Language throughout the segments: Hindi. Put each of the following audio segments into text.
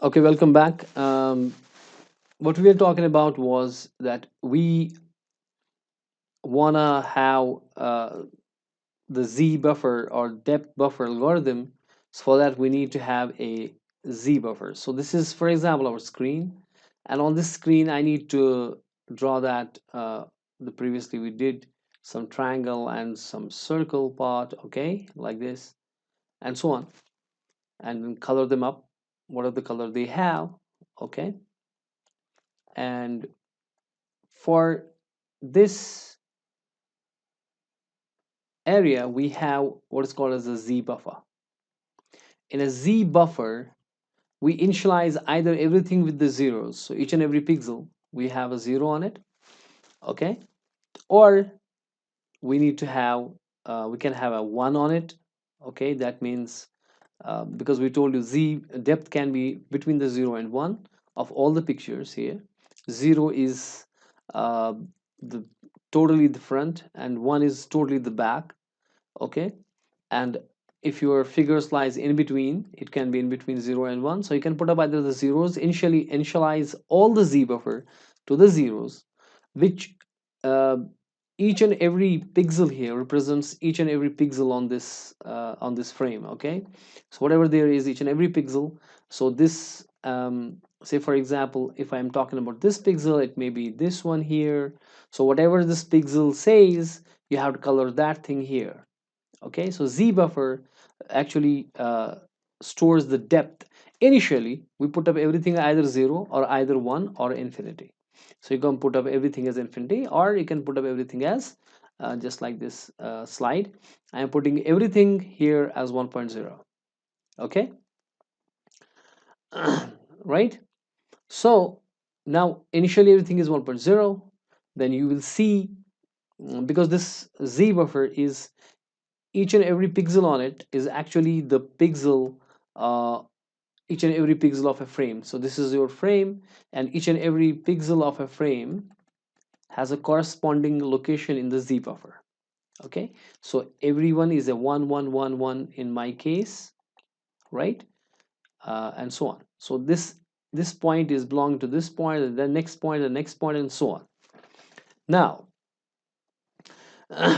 Okay, welcome back. What we were talking about was that we wanna have the Z buffer or depth buffer algorithm. So for that, we need to have a Z buffer. So this is, for example, our screen, and on this screen, I need to draw that the previously we did some triangle and some circle part, okay, like this, and so on, and then color them up. What are the color they have, okay, and for this area we have what is called as a Z buffer. In a Z buffer we initialize either everything with the zeros, so each and every pixel we have a zero on it, okay, or we need to have we can have a one on it, okay. That means because we told you Z depth can be between the 0 and 1 of all the pictures here. 0 is uh, the totally the front and 1 is totally the back, okay. And if your figures lies in between, it can be in between 0 and 1, so you can put up either the zeros, initialize all the Z buffer to the zeros, which uh, each and every pixel here represents each and every pixel on this frame, okay. So whatever there is, each and every pixel. So this say for example, if I'm talking about this pixel, it may be this one here. So whatever this pixel says, you have to color that thing here, okay. So Z buffer actually stores the depth. Initially we put up everything either 0 or either 1 or infinity. So you can put up everything as infinity, or you can put up everything as just like this slide. I am putting everything here as 1.0, okay. Right. So now initially everything is 1.0, then you will see because this Z buffer is each and every pixel on it is actually the pixel, uh, each and every pixel of a frame. So this is your frame, and each and every pixel of a frame has a corresponding location in the Z buffer, okay. So everyone is a 1111 in my case, right, and so on. So this point is belonging to this point, and the next point, the next point, and so on. Now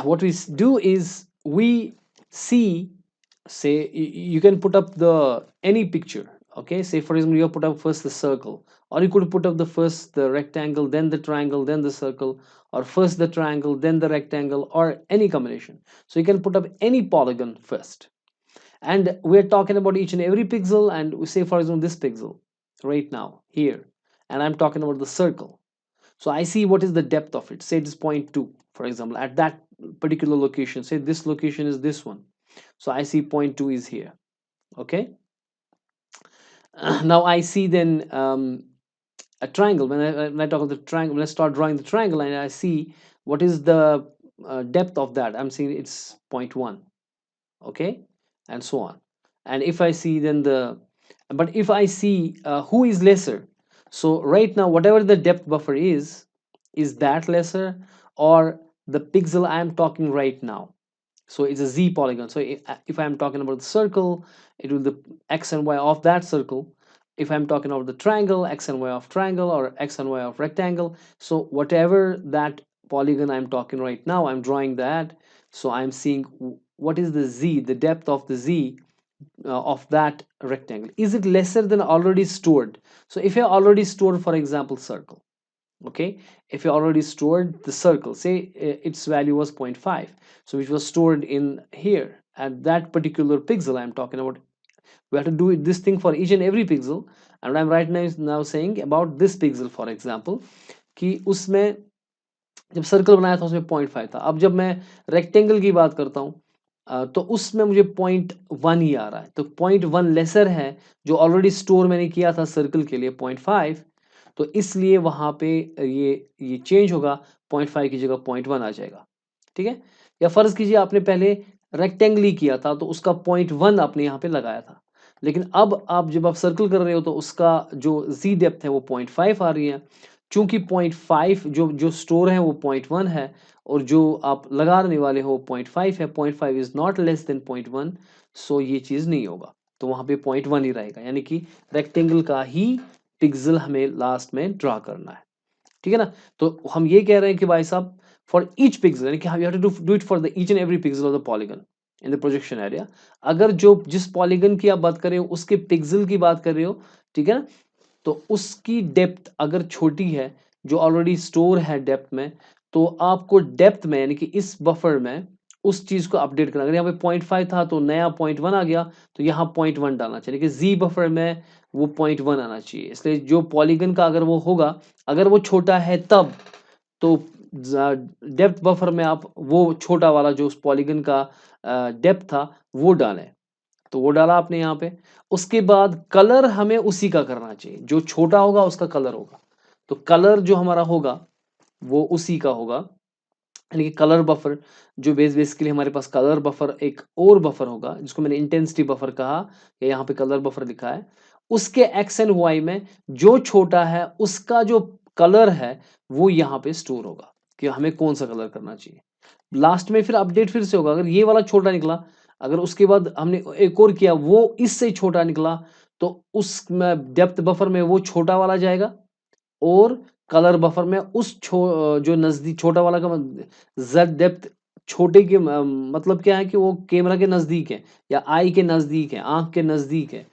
what we do is we see, say you can put up the any picture, okay. Say for example you put up first the circle, or you could put up the first the rectangle, then the triangle, then the circle, or first the triangle, then the rectangle, or any combination. So you can put up any polygon first, and we're talking about each and every pixel, and we say for example this pixel right now here, and I'm talking about the circle. So I see what is the depth of it. Say it is 0.2, for example, at that particular location. Say this location is this one. So I see 0.2 is here. Okay. Now I see then a triangle. When I talk of the triangle, when I start drawing the triangle, and I see what is the depth of that. I'm seeing it's zero point 0.1. Okay. And so on. And if I see then but if I see who is lesser. So right now, whatever the depth buffer is that lesser or the pixel I am talking right now. So it's a Z polygon. So if I'm talking about the circle, it will the X and Y of that circle. If I'm talking about the triangle, X and Y of triangle, or X and Y of rectangle. So whatever that polygon I'm talking right now, I'm drawing that. So I'm seeing what is the Z, the depth of the Z of that rectangle. Is it lesser than already stored? So if you already stored, for example, circle, okay, if you already stored the circle, say its value was 0.5, so which was stored in here at that particular pixel I'm talking about. We have to do this thing for each and every pixel, and I'm right now saying about this pixel for example कि उसमें जब सर्कल बनाया था उसमें 0.5 था. अब जब मैं रेक्टेंगल की बात करता हूँ तो उसमें मुझे 0.1 ही आ रहा है. तो 0.1 लेसर है जो ऑलरेडी स्टोर मैंने किया था सर्कल के लिए 0.5. तो इसलिए वहां पे ये चेंज होगा, 0.5 की जगह 0.1 आ जाएगा. ठीक है. या फर्ज कीजिए आपने पहले रेक्टेंगल ही किया था तो उसका 0.1 आपने यहाँ पे लगाया था, लेकिन अब आप जब आप सर्कल कर रहे हो तो उसका जो जी डेप्थ है वो 0.5 आ रही है. चूंकि 0.5 जो स्टोर है वो 0.1 है और जो आप लगाने वाले हो 0.5 है. 0.5 इज नॉट लेस देन 0.1, सो ये चीज नहीं होगा. तो वहां पे 0.1 ही रहेगा, यानी कि रेक्टेंगल का ही पिक्सल हमें लास्ट में ड्रा करना है, ठीक है ना। तो हम ये कह रहे हैं कि भाई साहब फॉर ईच पिक्सल, यानी कि you have to do it for the each and every pixel of the polygon in the projection area. अगर जो जिस पॉलीगन की आप बात कर रहे हो उसके पिक्सल की बात कर रहे हो, ठीक है ना, तो उसकी डेप्थ अगर छोटी है, जो ऑलरेडी स्टोर है डेप्थ में, तो आपको डेप्थ में यानी कि इस बफर में उस चीज को अपडेट करना। अगर यहाँ पे 0.5 था तो नया 0.1 आ गया, तो यहाँ 0.1 डालना चाहिए कि जी बफर में वो 0.1 आना चाहिए। इसलिए जो पॉलीगन का अगर वो होगा, अगर वो छोटा है तब तो डेप्थ बफर में आप वो छोटा वाला जो उस पॉलीगन का डेप्थ था वो डालें। तो वो डाला आपने यहाँ पे। उसके बाद कलर हमें उसी का करना चाहिए, जो छोटा होगा उसका कलर होगा। तो कलर जो हमारा होगा वो उसी का होगा, यानी कि कलर बफर जो बेसिकली हमारे पास कलर बफर एक और बफर होगा जिसको मैंने इंटेंसिटी बफर कहा, या यहाँ पे कलर बफर लिखा है। उसके एक्स एंड वाई में जो छोटा है उसका जो कलर है वो यहाँ पे स्टोर होगा कि हमें कौन सा कलर करना चाहिए। लास्ट में फिर अपडेट फिर से होगा। अगर ये वाला छोटा निकला, अगर उसके बाद हमने एक और किया वो इससे छोटा निकला, तो उस डेप्थ बफर में वो छोटा वाला जाएगा, और कलर बफर में उस जो नजदीक छोटा वाला का जेड डेप्थ छोटे के मतलब क्या है कि वो कैमरा के नजदीक है या आई के नजदीक है, आंख के नजदीक है,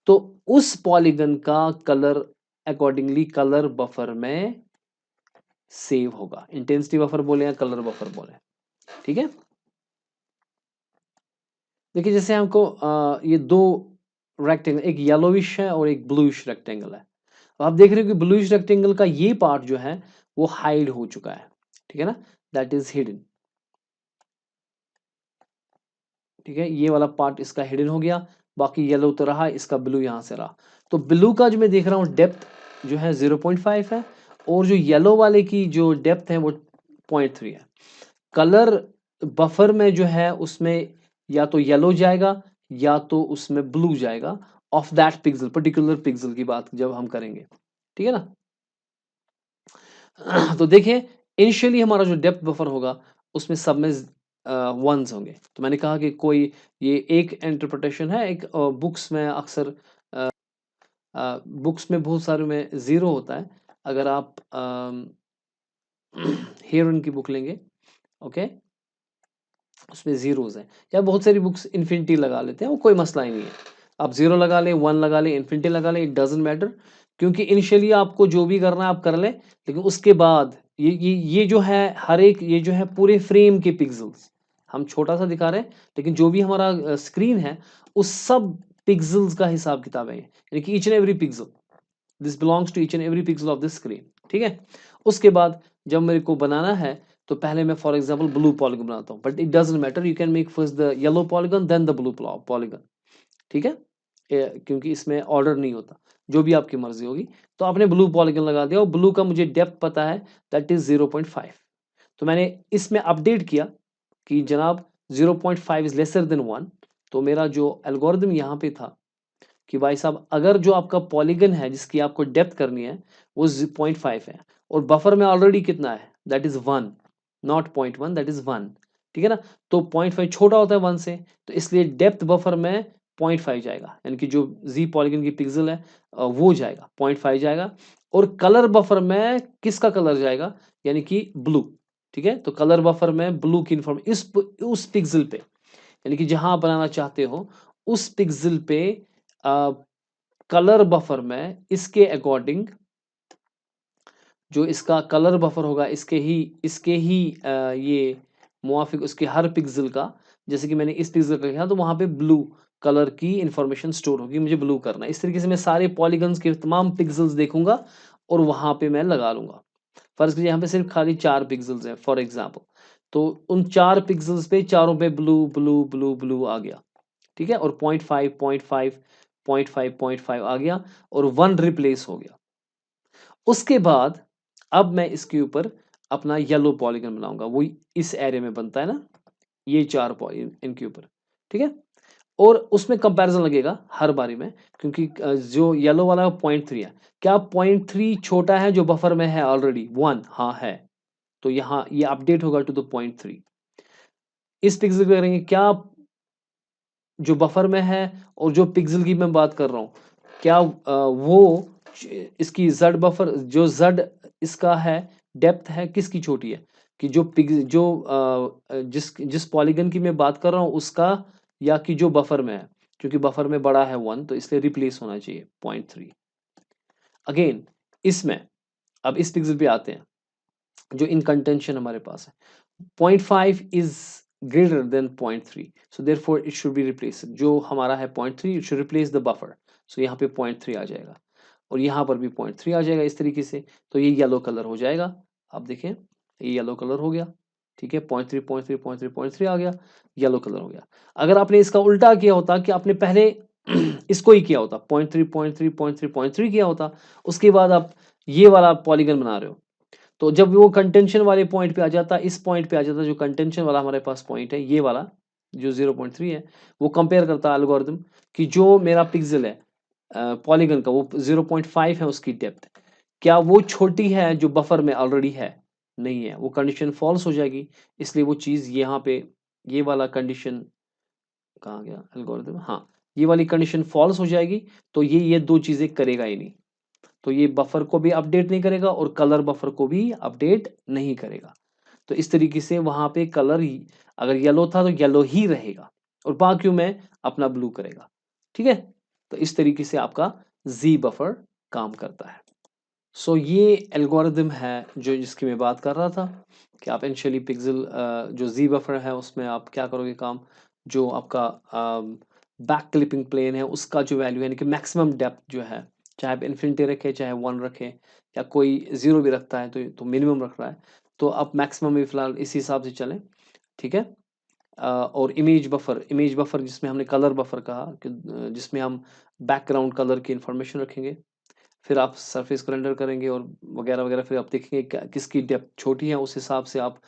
तो उस पॉलीगन का कलर अकॉर्डिंगली कलर बफर में सेव होगा। इंटेंसिटी बफर बोले या कलर बफर बोले, ठीक है। देखिए जैसे हमको ये दो रेक्टेंगल, एक येलोविश है और एक ब्लूइश रेक्टेंगल है। तो आप देख रहे हो कि ब्लूइश रेक्टेंगल का ये पार्ट जो है वो हाइड हो चुका है, ठीक है ना, दैट इज हिडन, ठीक है। ये वाला पार्ट इसका हिडन हो गया, बाकी येलो तो रहा, इसका ब्लू यहाँ से रहा। तो ब्लू का जो मैं देख रहा हूँ डेप्थ जो है 0.5 है, और जो येलो वाले की जो डेप्थ है वो 0.3 है। कलर बफर में जो है उसमें या तो येलो जाएगा या तो उसमें ब्लू जाएगा, of that pixel, particular pixel की बात जब हम करेंगे, ठीक है ना। तो देखिए इनिशियली हमारा जो डेप्थ बफर होगा उसमें सब में वंस होंगे। तो मैंने कहा कि कोई ये एक इंटरप्रिटेशन है, एक बुक्स में अक्सर बुक्स में बहुत सारे में जीरो होता है। अगर आप हेरन की बुक लेंगे, ओके, उसमें जीरोज हैं, या बहुत सारी बुक्स इन्फिनिटी लगा लेते हैं, वो कोई मसला ही नहीं है। आप जीरो लगा ले, वन लगा ले, इन्फिनिटी लगा ले, इट डजेंट मैटर, क्योंकि इनिशियली आपको जो भी करना है आप कर ले, लेकिन उसके बाद ये जो है हर एक ये जो है पूरे फ्रेम के पिक्सल्स हम छोटा सा दिखा रहे हैं, लेकिन जो भी हमारा स्क्रीन है उस सब पिक्सल्स का हिसाब किताब है, यानी कि each and every pixel, this belongs to each and every pixel of the screen, ठीक है। उसके बाद जब मेरे को बनाना है तो पहले मैं फॉर एग्जांपल ब्लू पॉलीगन बनाता हूँ, but it doesn't matter, you can make first the yellow polygon then the blue polygon, ठीक है। क्योंकि इसमें ऑर्डर नहीं होता, जो भी आपकी मर्जी होगी। तो आपने ब्लू पॉलीगन लगा दिया, और ब्लू का मुझे डेप्थ पता है, दैट इज 0.5। तो मैंने इसमें अपडेट किया कि जनाब 0.5 इज लेसर देन 1। तो मेरा जो एल्गोरिदम यहाँ पे था कि भाई साहब अगर जो आपका पॉलीगन है जिसकी आपको डेप्थ करनी है वो 0.5 है, और बफर में ऑलरेडी कितना है, that is 1, not 0.1, that is 1, ठीक है ना। तो 0.5 छोटा होता है 1 से, तो इसलिए डेप्थ बफर में 0.5 जाएगा, यानी कि जो जी पॉलीगन की पिक्सल है वो जाएगा, 0.5 जाएगा। और कलर बफर में किसका कलर जाएगा, यानी कि ब्लू, ठीक है। तो कलर बफर में ब्लू की इन्फॉर्म इस उस पिक्सल पे, यानी कि जहां आप बनाना चाहते हो उस पिक्सल पे कलर बफर में इसके अकॉर्डिंग जो इसका कलर बफर होगा इसके ही ये मुआफिक उसके हर पिक्सल का, जैसे कि मैंने इस पिक्सल का किया तो वहां पे ब्लू कलर की इंफॉर्मेशन स्टोर होगी, मुझे ब्लू करना है। इस तरीके से मैं सारे पॉलीगन्स के तमाम पिक्सल्स देखूंगा और वहां पे मैं लगा लूंगा। फर्ज कीजिए यहाँ पे सिर्फ खाली 4 पिक्सल्स हैं फॉर एग्जाम्पल, तो उन 4 पिक्सल्स पे चारों पे ब्लू ब्लू ब्लू ब्लू आ गया, ठीक है। और 0.5 0.5 0.5 0.5 आ गया, और 1 रिप्लेस हो गया। उसके बाद अब मैं इसके ऊपर अपना येलो पॉलीगन बनाऊंगा, वो इस एरिया में बनता है ना, ये 4 पॉलीगन इनके ऊपर, ठीक है। और उसमें कंपैरिजन लगेगा हर बारी में, क्योंकि जो येलो वाला 0.3 है, क्या 0.3 छोटा है जो बफर में है ऑलरेडी 1, हाँ है, तो यहाँ ये अपडेट होगा टू द 0.3। इस पिक्सल पे करेंगे क्या जो बफर में है और जो पिक्सल की मैं बात कर रहा हूँ, क्या वो इसकी जेड बफर जो जेड इसका है, डेप्थ है किसकी छोटी है, कि जो जो जिस जिस पॉलीगन की मैं बात कर रहा हूँ उसका, या कि जो बफर में है, क्योंकि बफर में बड़ा है 1 तो इसलिए रिप्लेस होना चाहिए 0.3। अगेन इसमें अब इस पिक्सल पे आते हैं जो इन कंटेंशन हमारे पास है, 0.5 is greater than 0.3, so therefore it should be replaced। जो हमारा है 0.3 it should replace the buffer, so यहाँ पे 0.3 आ जाएगा और यहाँ पर भी 0.3 आ जाएगा इस तरीके से, तो ये येलो कलर हो जाएगा। आप देखें ये येलो कलर हो गया, ठीक है, 0.3 0.3 0.3 0.3 आ गया, येलो कलर हो गया। अगर आपने इसका उल्टा किया होता कि आपने पहले इसको ही किया होता 0.3 0.3 0.3 0.3 किया होता, उसके बाद आप ये वाला पॉलीगन बना रहे हो, तो जब वो कंटेंशन वाले पॉइंट पे आ जाता, इस पॉइंट पे आ जाता, जो कंटेंशन वाला हमारे पास पॉइंट है ये वाला जो 0.3 है, वो कंपेयर करता है एल्गोरिथम कि जो मेरा पिक्सल है पॉलीगन का वो 0.5 है उसकी डेप्थ, क्या वो छोटी है जो बफर में ऑलरेडी है, नहीं है, वो कंडीशन फॉल्स हो जाएगी। इसलिए वो चीज़ यहाँ पे ये वाला कंडीशन कहाँ गया एल्गोरिथम, हाँ ये वाली कंडीशन फॉल्स हो जाएगी, तो ये दो चीज़ें करेगा ही नहीं, तो ये बफर को भी अपडेट नहीं करेगा और कलर बफर को भी अपडेट नहीं करेगा। तो इस तरीके से वहां पे कलर ही अगर येलो था तो येलो ही रहेगा और बाकियों में अपना ब्लू करेगा, ठीक है। तो इस तरीके से आपका जी बफर काम करता है। सो ये एल्गोरिदम है जो जिसकी मैं बात कर रहा था कि आप इनिशियली पिक्सल जो जी बफर है उसमें आप क्या करोगे काम, जो आपका बैक क्लिपिंग प्लेन है उसका जो वैल्यू यानी कि मैक्सिमम डेप्थ जो है, चाहे आप इन्फिनिटी रखें चाहे 1 रखें या कोई 0 भी रखता है तो मिनिमम रख रहा है, तो आप मैक्सिमम में फिलहाल इसी हिसाब से चलें, ठीक है। और इमेज बफर जिसमें हमने कलर बफर कहा कि जिसमें हम बैकग्राउंड कलर की इंफॉर्मेशन रखेंगे, फिर आप सरफेस को रेंडर करेंगे और वगैरह वगैरह, फिर आप देखेंगे किसकी डेप्थ छोटी है, उस हिसाब से आप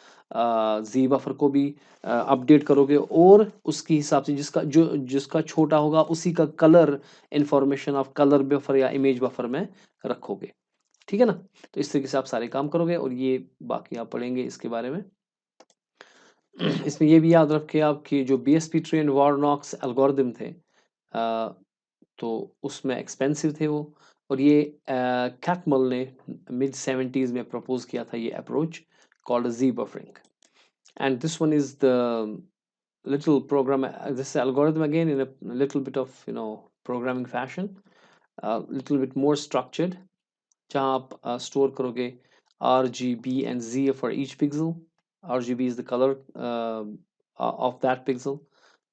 जी बफर को भी अपडेट करोगे और उसके हिसाब से जिसका छोटा होगा उसी का कलर इंफॉर्मेशन आप कलर बफर या इमेज बफर में रखोगे, ठीक है ना। तो इस तरीके से आप सारे काम करोगे और ये बाकी आप पढ़ेंगे इसके बारे में। इसमें ये भी याद रखें आप कि जो बीएसपी ट्रेन वारनॉक्स एल्गोरिदम थे, तो उसमें एक्सपेंसिव थे वो, और ये कैटमल ने मिड 70s में प्रपोज किया था ये approach called ji buffering, and this one is the little program this algorithm again in a little bit of programming fashion, little bit more structured, जहाँ आप स्टोर करोगे RGB and Z for each pixel। RGB is the color of that pixel,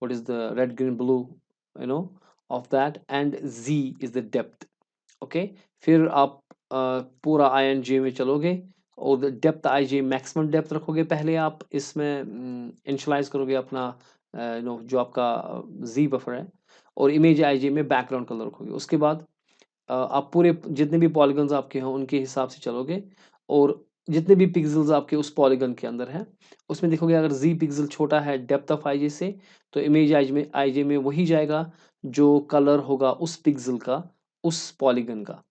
what is the red green blue you know of that, and Z is the depth, okay. फिर आप पूरा INJ में चलोगे और डेप्थ IJ मैक्सिमम डेप्थ रखोगे, पहले आप इसमें इनिशियलाइज करोगे अपना जो आपका जी बफर है, और इमेज IJ में बैकग्राउंड कलर रखोगे, उसके बाद आप पूरे जितने भी पॉलीगन्स आपके हैं उनके हिसाब से चलोगे और जितने भी पिक्सल्स आपके उस पॉलीगन के अंदर हैं उसमें देखोगे अगर जी पिक्सल छोटा है डेप्थ ऑफ आईजे से, तो इमेज आईजे में वही जाएगा जो कलर होगा उस पिक्सल का उस पॉलीगन का,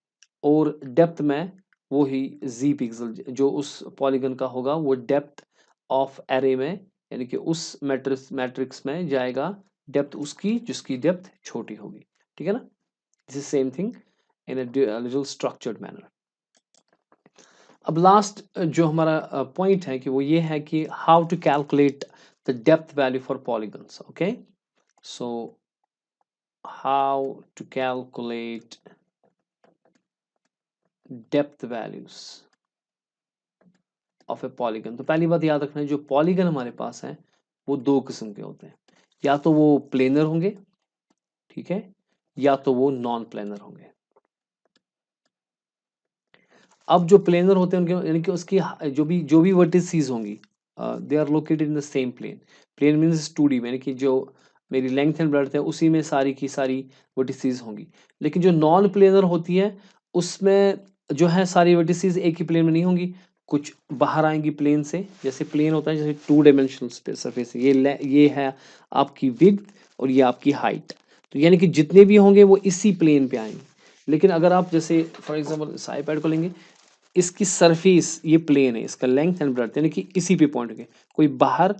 और डेप्थ में वही जी पिक्सल जो उस पॉलीगन का होगा वो डेप्थ ऑफ एरे में यानी कि उस मैट्रिक्स में जाएगा डेप्थ उसकी जिसकी डेप्थ छोटी होगी, ठीक है ना। This is same thing in a little structured manner। अब लास्ट जो हमारा पॉइंट है कि वो ये है कि how to calculate the depth value for polygons, okay. So how to calculate depth values of a polygon. तो पहली बात याद रखना है जो पॉलीगन हमारे पास है वो दो किस्म के होते हैं, या तो वो प्लेनर होंगे, ठीक है, या तो वो नॉन प्लेनर होंगे। अब जो प्लेनर होते हैं उनके यानी कि उसकी जो भी वर्टिसेस होंगी they are located in the same plane. Plane means 2D यानी कि जो मेरी लेंथ एंड ब्रेड्थ है उसी में सारी की सारी वर्टिसेस होंगी। लेकिन जो नॉन प्लेनर होती है उसमें जो है सारी वर्टिसेस एक ही प्लेन में नहीं होंगी, कुछ बाहर आएंगी प्लेन से। जैसे प्लेन होता है जैसे 2 डायमेंशनल सरफेस, ये है आपकी विड्थ और ये आपकी हाइट, तो यानी कि जितने भी होंगे वो इसी प्लेन पे आएंगे। लेकिन अगर आप जैसे फॉर एग्जांपल इस आईपैड को लेंगे, इसकी सरफेस ये प्लेन है, इसका लेंथ एंड ब्रेड्थ यानी कि इसी पे पॉइंट के कोई बाहर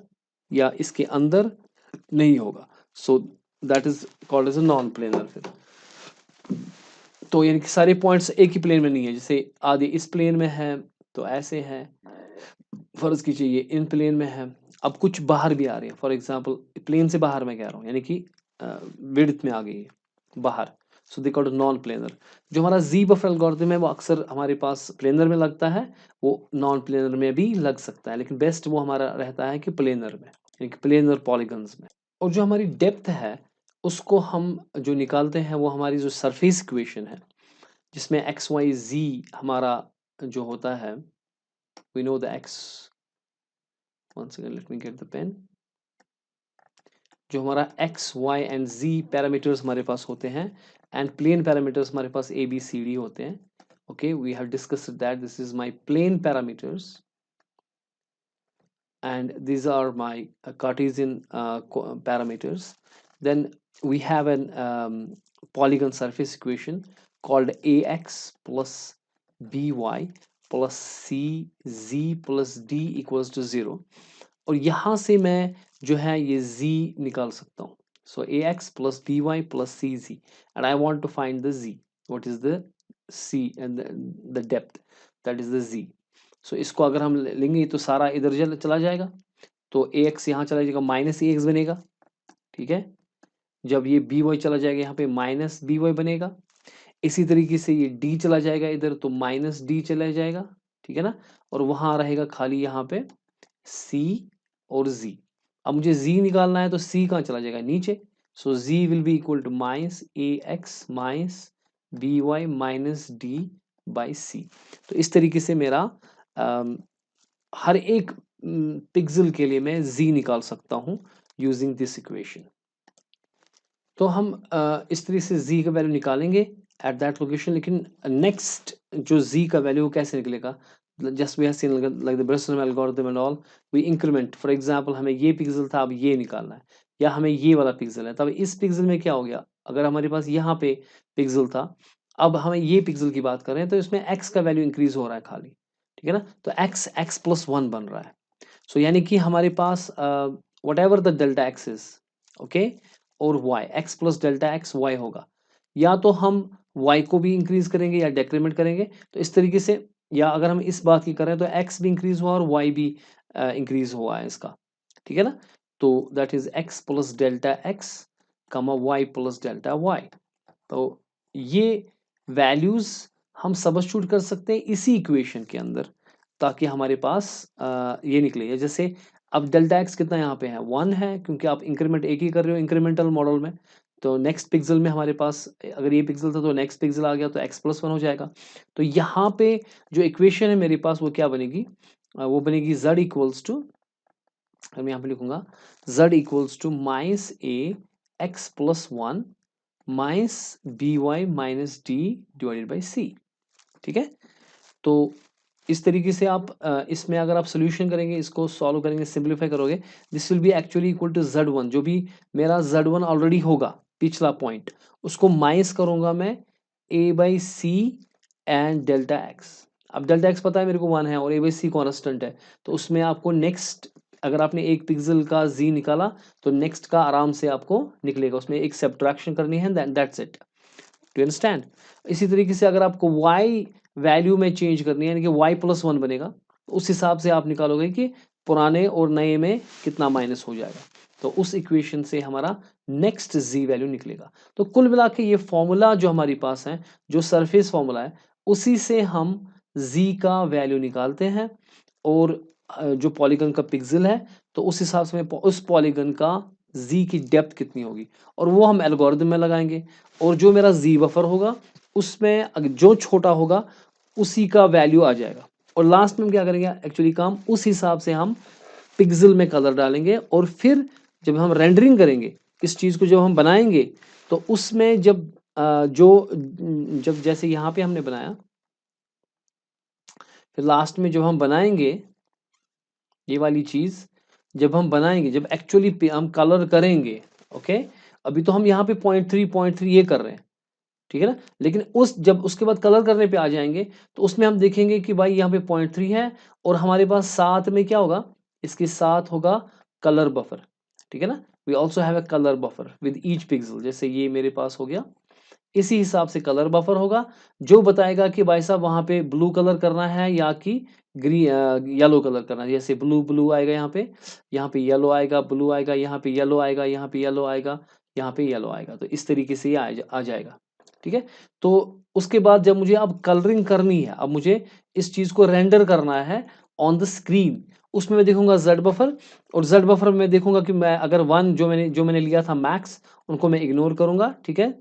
या इसके अंदर नहीं होगा। So that is called as a non planar. फिर तो यानी कि सारे पॉइंट्स एक ही प्लेन में नहीं है, जैसे आधे इस प्लेन में है तो ऐसे है, फर्ज कीजिए ये इन प्लेन में है, अब कुछ बाहर भी आ रहे हैं, फॉर एग्जांपल प्लेन से बाहर मैं कह रहा हूँ, यानी कि विड्थ में आ गई है बाहर, सो दे कॉल्ड नॉन प्लेनर। जो हमारा जी बफर एल्गोरिथम है वो अक्सर हमारे पास प्लेनर में लगता है, वो नॉन प्लेनर में भी लग सकता है, लेकिन बेस्ट वो हमारा रहता है कि प्लेनर में, यानी कि प्लेनर पॉलीगन्स में। और जो हमारी डेप्थ है उसको हम जो निकालते हैं वो हमारी जो सरफेस इक्वेशन है, जिसमें एक्स वाई जी हमारा जो होता है, we know the X, one second let me get the pen. जो हमारा X Y and Z parameters हमारे पास होते हैं, एंड प्लेन पैरामीटर्स हमारे पास ए बी सी डी होते हैं। Okay, we have discussed that this is my plane parameters and these are my Cartesian parameters. Then we have an polygon surface equation called ax plus by plus cz plus d equals to 0, और यहाँ से मैं जो है ये z निकाल सकता हूँ। So ax plus by plus cz and I want to find the z. What is the c and the depth, that is the z. So इसको अगर हम लेंगे तो सारा इधर चला जाएगा, तो ए एक्स यहाँ चला जाएगा, माइनस ए एक्स बनेगा, ठीक है। जब ये बी वाई चला जाएगा यहाँ पे माइनस बी वाई बनेगा। इसी तरीके से ये डी चला जाएगा इधर तो माइनस डी चला जाएगा, ठीक है ना। और वहां रहेगा खाली यहाँ पे सी और जी। अब मुझे जी निकालना है तो सी कहाँ चला जाएगा, नीचे। So Z will be equal to minus A X minus B Y minus D by C. तो इस तरीके से मेरा हर एक पिक्सल के लिए मैं z निकाल सकता हूं यूजिंग दिस इक्वेशन। तो हम इस तरीके से z का वैल्यू निकालेंगे एट दैट लोकेशन। लेकिन नेक्स्ट जो z का वैल्यू कैसे निकलेगा, just we have seen like the Bresenham algorithm and all, we increment. For example हमें ये पिक्सल था, अब ये निकालना है, या हमें ये वाला पिक्सल है, तब इस पिक्सल में क्या हो गया, अगर हमारे पास यहाँ पे पिक्सल था, अब हमें ये पिक्सल की बात कर रहे हैं, तो इसमें x का वैल्यू इंक्रीज हो रहा है खाली, ठीक है ना। तो x प्लस 1 बन रहा है। सो यानी कि हमारे पास whatever the delta X is, okay, और y X plus delta X Y होगा, या तो हम y को भी इंक्रीज करेंगे या डेक्रीमेंट करेंगे। तो इस तरीके से, या अगर हम इस बात की करें तो x भी इंक्रीज हुआ और y भी इंक्रीज हुआ है इसका, ठीक है ना। तो that is x plus delta x कमा वाई प्लस डेल्टा वाई। तो ये वैल्यूज हम सबस्टिट्यूट कर सकते हैं इसी इक्वेशन के अंदर, ताकि हमारे पास ये निकले। जैसे अब डेल्टा एक्स कितना यहाँ पे है, 1 है, क्योंकि आप इंक्रीमेंट एक ही कर रहे हो इंक्रीमेंटल मॉडल में। तो नेक्स्ट पिक्सल में हमारे पास अगर ये पिक्सल था तो नेक्स्ट पिक्सल आ गया तो x प्लस 1 हो जाएगा। तो यहाँ पे जो इक्वेशन है मेरे पास वो क्या बनेगी, वो बनेगी z इक्वल्स टू, मैं यहाँ पे लिखूंगा z equals to minus A X plus 1 minus B Y minus D divided by C, ठीक है। तो इस तरीके से आप इसमें अगर आप सोल्यूशन करेंगे, इसको सॉल्व करेंगे, सिंप्लीफाई करोगे, this will be actually equal to z1। जो भी मेरा z1 ऑलरेडी होगा पिछला पॉइंट, उसको माइनस करूंगा मैं a by C and delta X. अब डेल्टा एक्स पता है मेरे को 1 है और a बाई सी कॉन्स्टेंट है, तो उसमें आपको नेक्स्ट, अगर आपने एक पिक्सल का z निकाला तो नेक्स्ट का आराम से आपको निकलेगा, उसमें एक सब्ट्रैक्शन करनी है, दैट्स इट, टू अंडरस्टैंड। इसी तरीके से अगर आपको y वैल्यू में चेंज करनी है, यानी कि y प्लस 1 बनेगा, तो उस हिसाब से आप निकालोगे कि पुराने और नए में कितना माइनस हो जाएगा, तो उस इक्वेशन से हमारा नेक्स्ट z वैल्यू निकलेगा। तो कुल मिला के ये फॉर्मूला जो हमारे पास है, जो सरफेस फॉर्मूला है, उसी से हम z का वैल्यू निकालते हैं, और जो पॉलीगन का पिक्सल है तो उस हिसाब से उस पॉलीगन का z की डेप्थ कितनी होगी, और वो हम एल्गोरिथम में लगाएंगे। और जो मेरा z बफर होगा उसमें जो छोटा होगा उसी का वैल्यू आ जाएगा। और लास्ट में हम क्या करेंगे, एक्चुअली काम उस हिसाब से हम पिक्सल में कलर डालेंगे, और फिर जब हम रेंडरिंग करेंगे इस चीज़ को, जब हम बनाएंगे, तो उसमें जब जब जैसे यहाँ पे हमने बनाया, फिर लास्ट में जब हम बनाएंगे ये वाली चीज़, जब हम बनाएंगे, जब एक्चुअली हम कलर करेंगे, ओके, अभी तो हम यहाँ पे 0.3 ये कर रहे हैं, ठीक है ना। लेकिन उस जब उसके बाद कलर करने पे आ जाएंगे तो उसमें हम देखेंगे कि भाई यहाँ पे 0.3 है, और हमारे पास साथ में क्या होगा, इसके साथ होगा कलर बफर, ठीक है ना। We also have a colour buffer with each pixel. जैसे ये मेरे पास हो गया, इसी हिसाब से कलर बफर होगा जो बताएगा कि भाई साहब वहाँ पे ब्लू कलर करना है या कि येलो कलर करना है। जैसे ब्लू ब्लू आएगा यहाँ पे येलो आएगा, ब्लू आएगा, यहाँ पे येलो आएगा, यहाँ पे येलो आएगा, यहाँ पे येलो आएगा। तो इस तरीके से ये आ जाएगा। ठीक है। तो उसके बाद जब मुझे अब कलरिंग करनी है, अब मुझे इस चीज को रेंडर करना है ऑन द स्क्रीन, उसमें मैं देखूंगा जेड बफर। और जेड बफर में देखूंगा कि मैं अगर वन जो मैंने लिया था मैक्स, उनको मैं इग्नोर करूंगा। ठीक है।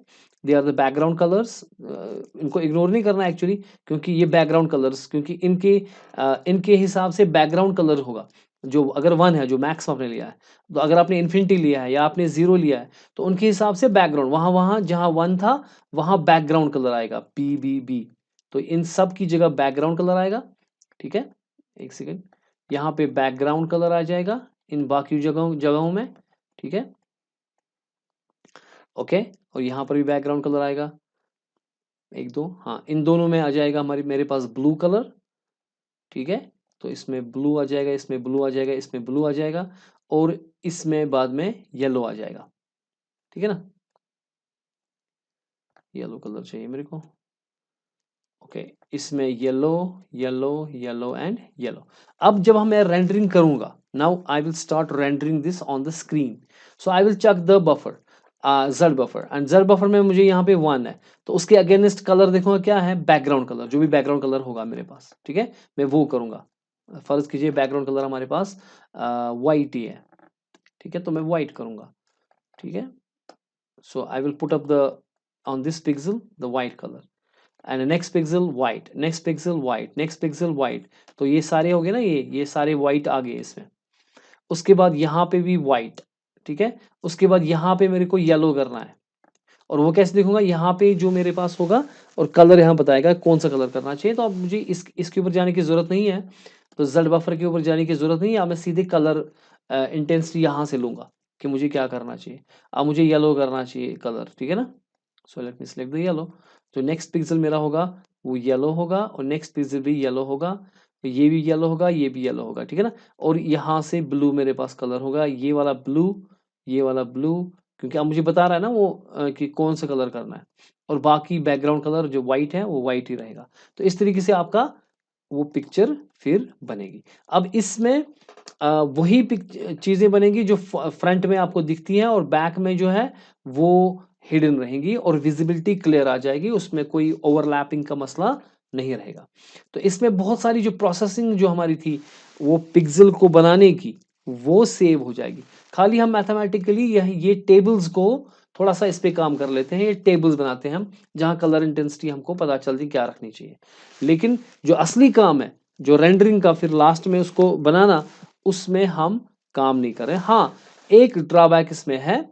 They are the background colours, इनको इग्नोर नहीं करना एक्चुअली, क्योंकि ये बैकग्राउंड कलर्स, क्योंकि इनके हिसाब से बैकग्राउंड कलर होगा। जो अगर वन है, जो मैक्स आपने लिया है, तो अगर आपने इन्फिनिटी लिया है या आपने जीरो लिया है, तो उनके हिसाब से बैकग्राउंड वहां वहां जहां वन था वहां बैकग्राउंड कलर आएगा बी। तो इन सब की जगह बैकग्राउंड कलर आएगा। ठीक है। एक सेकेंड, यहाँ पे बैकग्राउंड कलर आ जाएगा इन बाकी जगहों जगहों में। ठीक है। ओके। और यहाँ पर भी बैकग्राउंड कलर आएगा, एक दो, हाँ, इन दोनों में आ जाएगा हमारी मेरे पास ब्लू कलर। ठीक है। तो इसमें ब्लू आ जाएगा, इसमें ब्लू आ जाएगा, इसमें ब्लू आ जाएगा, और इसमें बाद में येलो आ जाएगा। ठीक है ना। येलो कलर चाहिए मेरे को। ओके। इसमें yellow, yellow, yellow and yellow. अब जब हम मैं रेंडरिंग करूंगा, now I will start rendering this on the screen. So I will check the buffer, Z buffer, and Z buffer में मुझे यहाँ पे वन है, तो उसके अगेंस्ट कलर देखूंगा क्या है, बैकग्राउंड कलर, जो भी बैकग्राउंड कलर होगा मेरे पास। ठीक है। मैं वो करूंगा। फर्ज कीजिए बैकग्राउंड कलर हमारे पास वाइट ही है। ठीक है। तो मैं वाइट करूंगा। ठीक है। So I will put up the on this pixel the white colour, and next pixel white, next pixel white, next pixel white. तो ये सारे हो गए ना, ये सारे वाइट आ गए इसमें। उसके बाद यहाँ पे भी वाइट। ठीक है। उसके बाद यहाँ पे मेरे को येलो करना है, और वो कैसे देखूंगा, यहाँ पे जो मेरे पास होगा और कलर यहाँ बताएगा कौन सा कलर करना चाहिए। तो अब मुझे इसके ऊपर जाने की जरूरत नहीं है, तो जेड बफर के ऊपर जाने की जरूरत नहीं है। अब मैं सीधे कलर इंटेंसिटी यहाँ से लूंगा कि मुझे क्या करना चाहिए। अब मुझे येलो करना चाहिए कलर। ठीक है ना। So let me select the yellow. तो नेक्स्ट पिक्सल मेरा होगा वो येलो होगा, और नेक्स्ट पिक्सल भी येलो होगा, तो ये भी येलो होगा, ये भी येलो होगा। ठीक है ना। और यहाँ से ब्लू मेरे पास कलर होगा, ये वाला ब्लू, ये वाला ब्लू, क्योंकि अब मुझे बता रहा है ना वो कि कौन सा कलर करना है। और बाकी बैकग्राउंड कलर जो वाइट है वो वाइट ही रहेगा। तो इस तरीके से आपका वो पिक्चर फिर बनेगी। अब इसमें वही चीजें बनेगी जो फ्रंट में आपको दिखती हैं, और बैक में जो है वो हिडन रहेंगी, और विजिबिलिटी क्लियर आ जाएगी, उसमें कोई ओवरलैपिंग का मसला नहीं रहेगा। तो इसमें बहुत सारी जो प्रोसेसिंग जो हमारी थी वो पिक्सल को बनाने की, वो सेव हो जाएगी। खाली हम मैथमेटिकली ये टेबल्स को थोड़ा सा इस पे काम कर लेते हैं, ये टेबल्स बनाते हैं हम, जहां कलर इंटेंसिटी हमको पता चलती क्या रखनी चाहिए। लेकिन जो असली काम है, जो रेंडरिंग का फिर लास्ट में उसको बनाना, उसमें हम काम नहीं कर रहे। हाँ, एक ड्रॉबैक इसमें है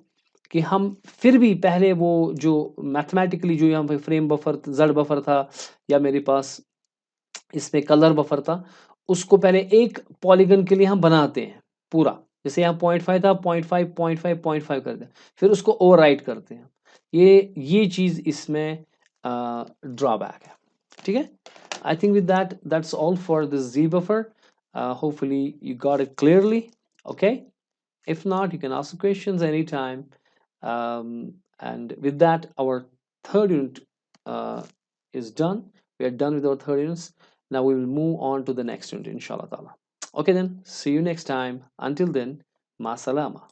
कि हम फिर भी पहले वो जो मैथमेटिकली जो यहाँ पे फ्रेम बफर जेड बफर था, या मेरे पास इसमें कलर बफर था, उसको पहले एक पॉलीगन के लिए हम बनाते हैं पूरा। जैसे यहाँ 0.5 था, 0.5, 0.5, 0.5 करते हैं, फिर उसको ओवरराइट करते हैं। ये चीज इसमें ड्रॉबैक है। ठीक है। I think with that, that's all for this Z buffer. Hopefully you got it clearly. Okay. If not, you can ask the questions anytime. And with that, our third unit is done. We are done with our third units. Now we will move on to the next unit, inshallah ta'ala. Okay then, see you next time. Until then, ma salama.